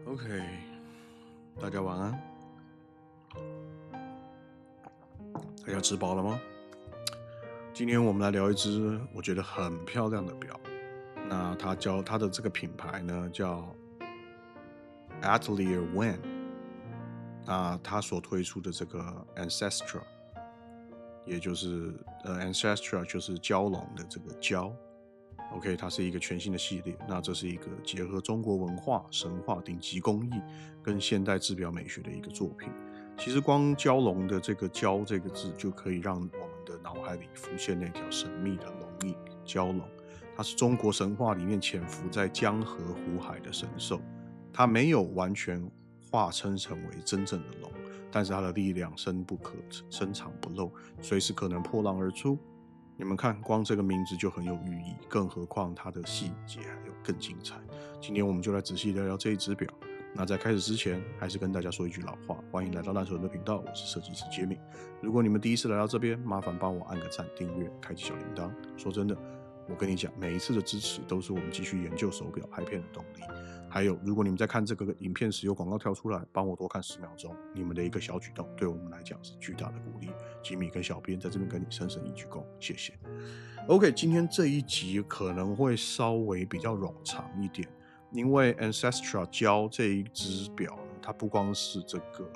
OK，大家晚安。大家吃饱了吗？今天我们来聊一只我觉得很漂亮的表。那它的这个品牌呢叫 Atelier Wen。那它所推出的这个 Ancestra，也就是Ancestra 就是蛟龙的这个蛟。OK， 它是一个全新的系列。那这是一个结合中国文化、神话、顶级工艺跟现代制表美学的一个作品。其实光蛟龙的这个蛟这个字就可以让我们的脑海里浮现那条神秘的龙影蛟龙。它是中国神话里面潜伏在江河湖海的神兽，它没有完全化身成为真正的龙，但是它的力量深不可深藏不露，随时可能破浪而出。你们看，光这个名字就很有寓意，更何况它的细节还有更精彩。今天我们就来仔细聊聊这一只表。那在开始之前，还是跟大家说一句老话，欢迎来到烂手人的频道，我是设计师杰米。如果你们第一次来到这边，麻烦帮我按个赞、订阅、开启小铃铛。说真的，我跟你讲，每一次的支持都是我们继续研究手表拍片的动力。还有，如果你们在看这个影片时有广告跳出来，帮我多看10秒钟，你们的一个小举动对我们来讲是巨大的鼓励。吉米跟小编在这边跟你深深一鞠躬，谢谢。OK， 今天这一集可能会稍微比较冗长一点，因为 Ancestra 蛟这一只表呢，它不光是这个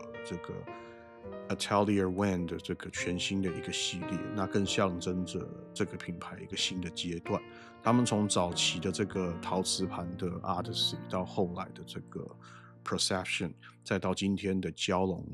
Atelier Wen 的这个全新的一个系列，那更象征着这个品牌一个新的阶段。他们从早期的这个陶瓷盘的 Odyssey 到后来的这个 Perception， 再到今天的蛟龙，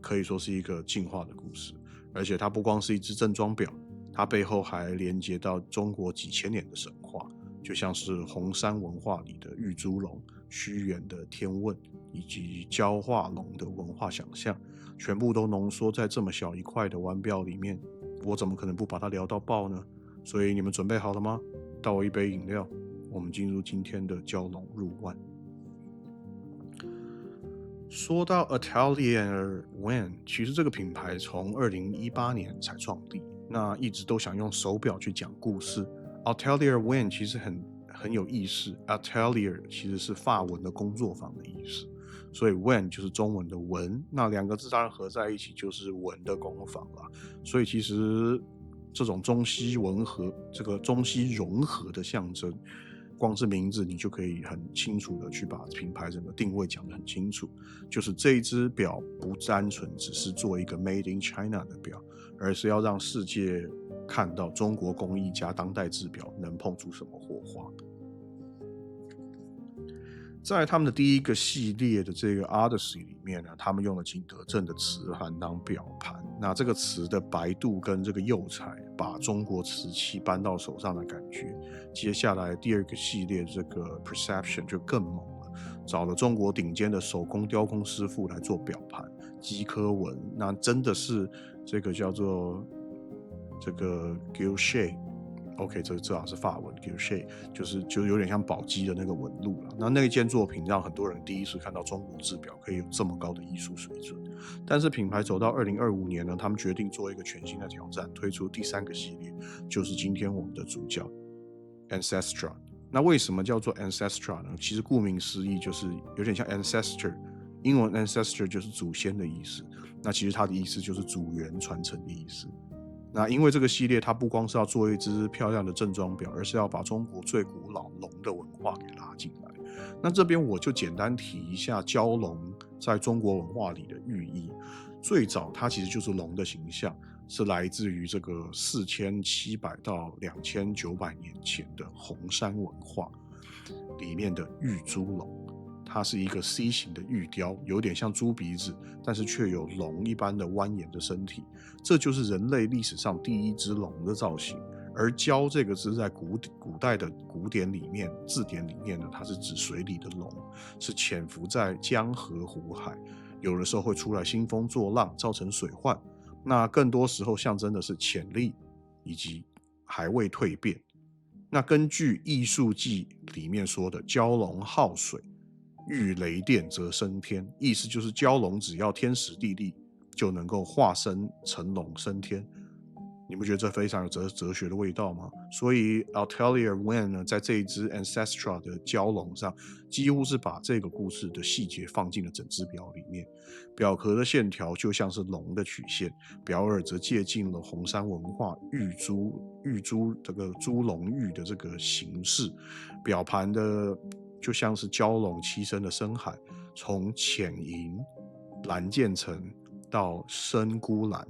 可以说是一个进化的故事。而且它不光是一只正装表，它背后还连接到中国几千年的神话，就像是红山文化里的玉猪龙、屈原的天问，以及蛟化龙的文化想象，全部都浓缩在这么小一块的腕表里面。我怎么可能不把它聊到爆呢？所以你们准备好了吗？倒我一杯饮料，我们进入今天的蛟龙入腕。说到 Atelier Wen， 其实这个品牌从2018年才创立，那一直都想用手表去讲故事。Atelier Wen 其实很有意思。Atelier 其实是法文的工作坊的意思，所以 Wen 就是中文的文，那两个字当然合在一起就是文的工坊啦。所以其实这种中西融合的象征，光是名字你就可以很清楚的去把品牌整个定位讲得很清楚，就是这一只表不单纯只是做一个 Made in China 的表，而是要让世界看到中国工艺加当代制表能碰出什么火花。在他们的第一个系列的这个 Odyssey 里面呢，他们用了景德镇的瓷盘当表盘，那这个瓷的白度跟这个釉彩，把中国瓷器搬到手上的感觉。接下来第二个系列这个 Perception 就更猛了，找了中国顶尖的手工雕工师傅来做表盘，鸡科纹，那真的是这个叫做这个 Guilloche。OK， 这至少是法文 Guilloche， 就有点像宝鸡的那个纹路了。那一件作品让很多人第一次看到中国制表可以有这么高的艺术水准。但是品牌走到2025年呢，他们决定做一个全新的挑战，推出第3个系列，就是今天我们的主角 Ancestra。那为什么叫做 Ancestra 呢？其实顾名思义就是有点像 Ancestor， 英文 Ancestor 就是祖先的意思。那其实它的意思就是祖源传承的意思。那因为这个系列它不光是要做一只漂亮的正装表，而是要把中国最古老龙的文化给拉进来。那这边我就简单提一下蛟龙在中国文化里的寓意。最早它其实就是龙的形象，是来自于这个4700到2900年前的红山文化里面的玉猪龙。它是一个 C 型的玉雕，有点像猪鼻子，但是却有龙一般的蜿蜒的身体，这就是人类历史上第一只龙的造型。而蛟这个字在古代的古典里面字典里面呢，它是指水里的龙，是潜伏在江河湖海，有的时候会出来兴风作浪，造成水患。那更多时候象征的是潜力以及还未蜕变。那根据艺术记里面说的，蛟龙好水，遇雷电则升天，意思就是蛟龙只要天时地利就能够化身成龙升天。你不觉得这非常有哲学的味道吗？所以 Atelier Wen 呢，在这一只 Ancestra 的蛟龙上，几乎是把这个故事的细节放进了整只表里面。表壳的线条就像是龙的曲线，表耳则借鉴了红山文化玉珠这个猪龙玉的这个形式。表盘的就像是蛟龙栖身的深海，从浅银蓝渐层到深钴蓝。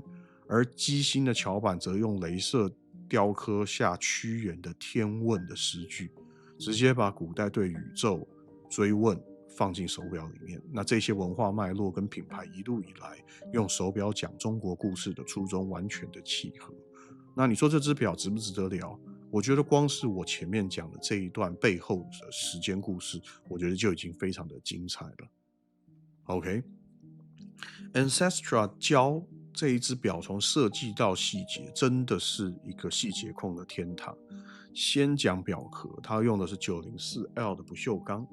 而机芯的桥板则用雷射雕刻下屈原的天问的诗句，直接把古代对宇宙追问放进手表里面。那这些文化脉络跟品牌一路以来用手表讲中国故事的初衷完全的契合。那你说这只表值不值得聊？我觉得光是我前面讲的这一段背后的时间故事，我觉得就已经非常的精彩了。OK， Ancestra 蛟这一只表从设计到细节真的是一个细节控的天堂。先讲表壳，它用的是 904L 的不锈钢，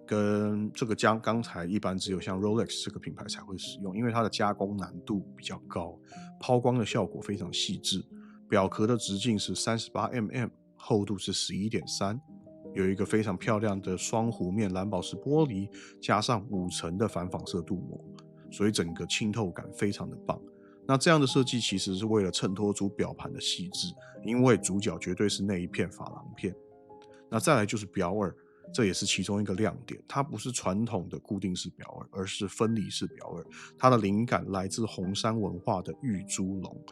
跟这个钢材一般只有像 Rolex 这个品牌才会使用，因为它的加工难度比较高，抛光的效果非常细致。表壳的直径是 38mm， 厚度是 11.3， 有一个非常漂亮的双弧面蓝宝石玻璃，加上5层的反仿射镀膜，所以整个清透感非常的棒。那这样的设计其实是为了衬托出表盘的细致，因为主角绝对是那一片珐琅片。那再来就是表耳，这也是其中一个亮点，它不是传统的固定式表耳，而是分离式表耳。它的灵感来自红山文化的玉猪龙，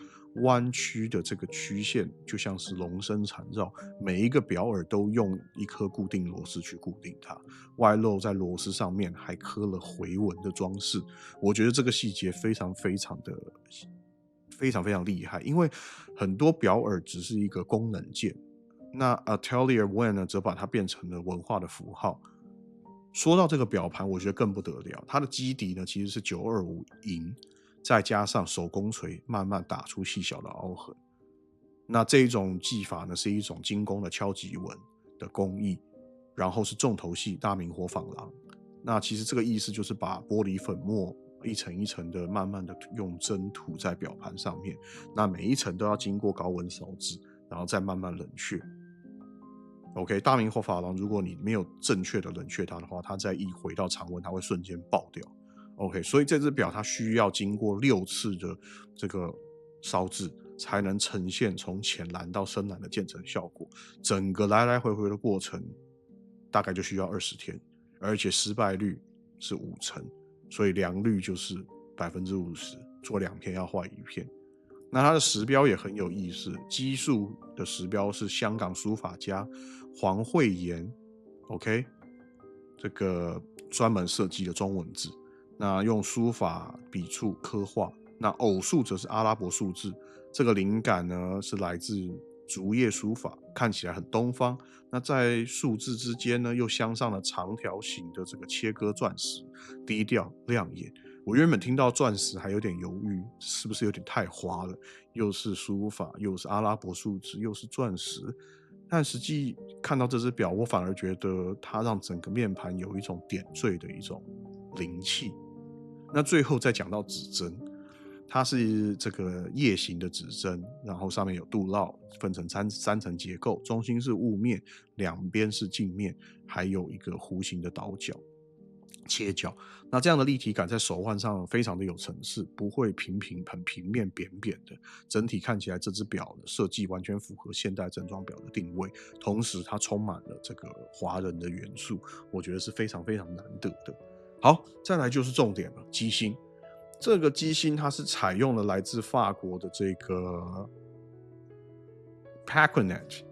弯曲的这个曲线就像是龙身缠绕，每一个表耳都用一颗固定螺丝去固定它，外露在螺丝上面还刻了回纹的装饰。我觉得这个细节非常非常厉害，因为很多表耳只是一个功能件，那 Atelier Wen 呢，则把它变成了文化的符号。说到这个表盘，我觉得更不得了，它的基底呢其实是925银，再加上手工锤慢慢打出细小的凹痕。那这一种技法呢，是一种精工的敲击纹的工艺，然后是重头戏大明火珐琅。那其实这个意思就是把玻璃粉末一层一层的慢慢的用针涂在表盘上面，那每一层都要经过高温烧制，然后再慢慢冷却。OK， 大明火珐琅，如果你没有正确的冷却它的话，它再一回到常温，它会瞬间爆掉。OK， 所以这只表它需要经过6次的这个烧制，才能呈现从浅蓝到深蓝的渐层效果。整个来来回回的过程大概就需要20天，而且失败率是5成，所以良率就是50%，做2片要坏1片。那它的时标也很有意思，基数的时标是香港书法家黄慧妍 OK 这个专门设计的中文字，那用书法笔触刻画，那偶数则是阿拉伯数字，这个灵感呢是来自竹叶书法，看起来很东方。那在数字之间呢，又镶上了长条形的这个切割钻石，低调亮眼。我原本听到钻石还有点犹豫，是不是有点太花了？又是书法，又是阿拉伯数字，又是钻石。但实际看到这只表，我反而觉得它让整个面盘有一种点缀的一种灵气。那最后再讲到指针，它是这个叶形的指针，然后上面有镀烙，分成三层结构，中心是雾面，两边是镜面，还有一个弧形的倒角切角。那这样的立体感在手腕上非常的有层次，不会很平面扁扁的，整体看起来这只表的设计完全符合现代正装表的定位，同时它充满了这个华人的元素，我觉得是非常非常难得的。好，再来就是重点了，机芯。这个机芯它是采用了来自法国的这个 Paquinet，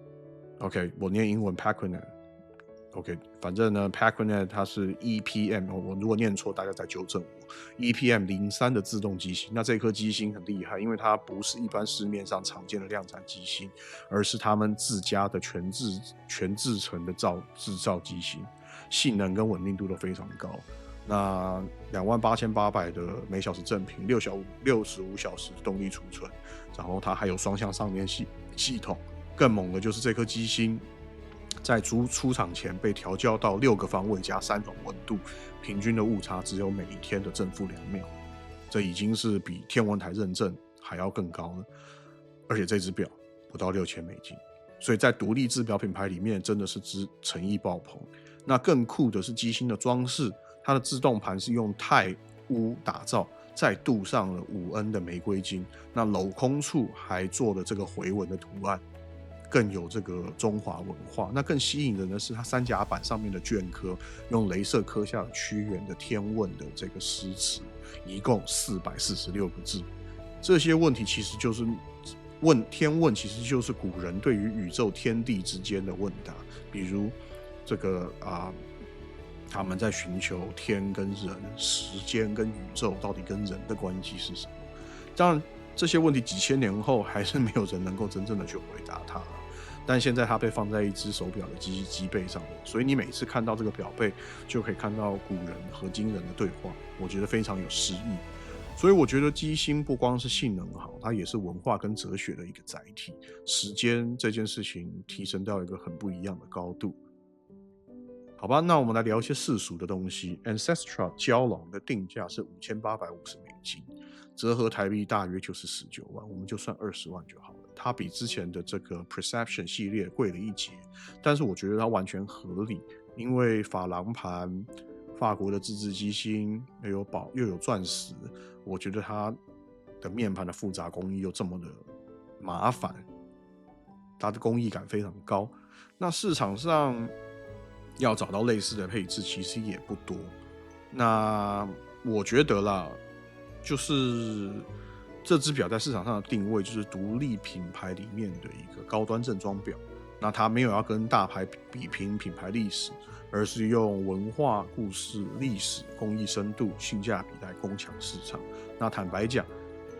OK， 我念英文 Paquinet，OK， 反正呢 Paquinet 它是 EPM， 我如果念错大家再纠正我。EPM 03的自动机芯，那这颗机芯很厉害，因为它不是一般市面上常见的量产机芯，而是他们自家的全制成的制造机芯，性能跟稳定度都非常高。那28800的每小时正频，65小时动力储存，然后它还有双向上链系统。更猛的就是这颗机芯在出厂前被调校到6个方位加3种温度，平均的误差只有每一天的正负2秒，这已经是比天文台认证还要更高了。而且这只表不到$6000，所以在独立制表品牌里面真的是诚意爆棚。那更酷的是机芯的装饰，它的自动盘是用钛钨打造，再镀上了5N 的玫瑰金，那镂空处还做了这个回纹的图案，更有这个中华文化。那更吸引人的是它三甲板上面的镌刻，用镭射刻下了屈原的天问的这个诗词，一共446个字。这些问题其实就是天问，其实就是古人对于宇宙天地之间的问答，比如这个他们在寻求天跟人、时间跟宇宙到底跟人的关系是什么。当然这些问题几千年后还是没有人能够真正的去回答它，但现在它被放在一只手表的机背上面，所以你每次看到这个表背就可以看到古人和今人的对话，我觉得非常有诗意。所以我觉得机芯不光是性能好，它也是文化跟哲学的一个载体，时间这件事情提升到一个很不一样的高度。好吧，那我们来聊一些世俗的东西。Ancestra 蛟龙的定价是$5850，折合台币大约就是19万，我们就算20万就好了。它比之前的这个 Perception 系列贵了一截，但是我觉得它完全合理，因为珐琅盘、法国的自制机芯又有钻石，我觉得它的面盘的复杂工艺又这么的麻烦，它的工艺感非常高。那市场上要找到类似的配置其实也不多。那我觉得啦，就是这只表在市场上的定位就是独立品牌里面的一个高端正装表。那它没有要跟大牌比拼品牌历史，而是用文化、故事、历史、工艺深度、性价比来攻抢市场。那坦白讲，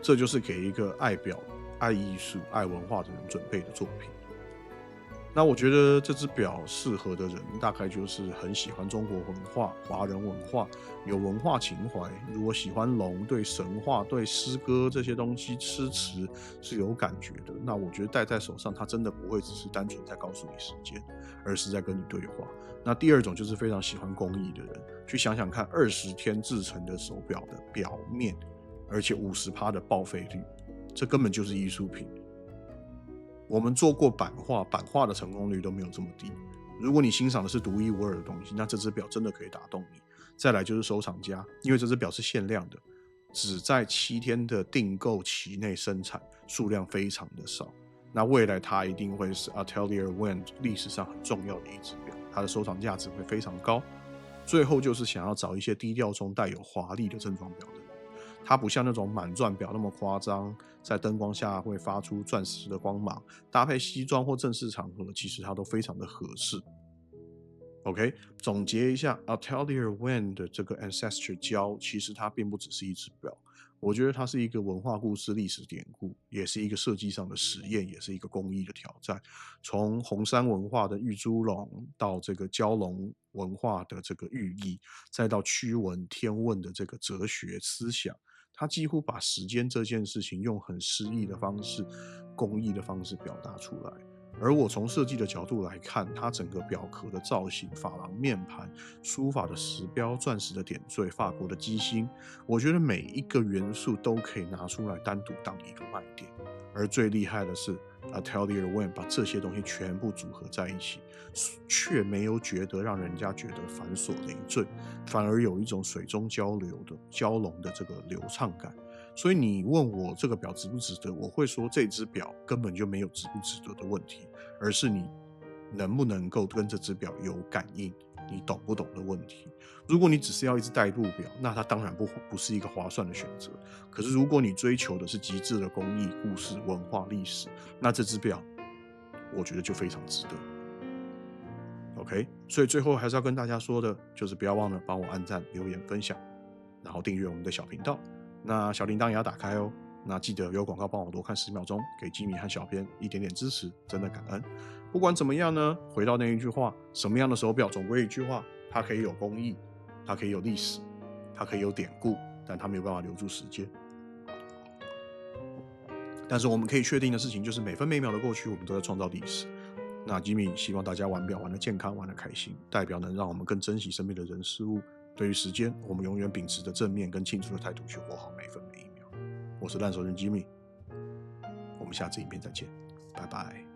这就是给一个爱表、爱艺术、爱文化的人准备的作品。那我觉得这只表适合的人大概就是很喜欢中国文化、华人文化，有文化情怀。如果喜欢龙，对神话、对诗歌这些东西诗词是有感觉的，那我觉得戴在手上，它真的不会只是单纯在告诉你时间，而是在跟你对话。那第二种就是非常喜欢工艺的人，去想想看，20天制成的手表的表面，而且50%的报废率，这根本就是艺术品。我们做过版画的成功率都没有这么低。如果你欣赏的是独一无二的东西，那这只表真的可以打动你。再来就是收藏家，因为这只表是限量的，只在7天的订购期内生产，数量非常的少。那未来它一定会是 Atelier Wand 历史上很重要的一只表，它的收藏价值会非常高。最后就是想要找一些低调中带有华丽的正装表的人，它不像那种满钻表那么夸张，在灯光下会发出钻石的光芒，搭配西装或正式场合，其实它都非常的合适。OK， 总结一下 Atelier Wand 的这个 Ancestor 蛟，其实它并不只是一只表，我觉得它是一个文化故事、历史典故，也是一个设计上的实验，也是一个工艺的挑战。从红山文化的玉猪龙，到这个蛟龙文化的这个寓意，再到屈文天问的这个哲学思想，它几乎把时间这件事情用很诗意的方式、工艺的方式表达出来。而我从设计的角度来看，它整个表壳的造型、珐琅面盘、书法的石标、钻石的点缀、法国的机芯，我觉得每一个元素都可以拿出来单独当一个卖点。而最厉害的是 Atelier Wand 把这些东西全部组合在一起，却没有觉得让人家觉得繁琐累赘，反而有一种水中交流的蛟龙的这个流畅感。所以你问我这个表值不值得，我会说这只表根本就没有值不值得的问题，而是你能不能够跟这只表有感应，你懂不懂的问题。如果你只是要一只代步表，那它当然不是一个划算的选择。可是如果你追求的是极致的工艺、故事、文化、历史，那这只表我觉得就非常值得。OK， 所以最后还是要跟大家说的，就是不要忘了帮我按赞、留言、分享，然后订阅我们的小频道。那小铃铛也要打开哦。那记得有广告帮我多看10秒钟，给吉米和小编一点点支持，真的感恩。不管怎么样呢，回到那一句话，什么样的手表总归一句话，它可以有工艺，它可以有历史，它可以有典故，但它没有办法留住时间。但是我们可以确定的事情就是每分每秒的过去，我们都在创造历史。那吉米希望大家玩表玩得健康，玩得开心，代表能让我们更珍惜身边的人事物。对于时间，我们永远秉持着正面跟庆祝的态度去活好每分每一秒。我是烂熟人吉米，我们们下次影片再见，拜拜。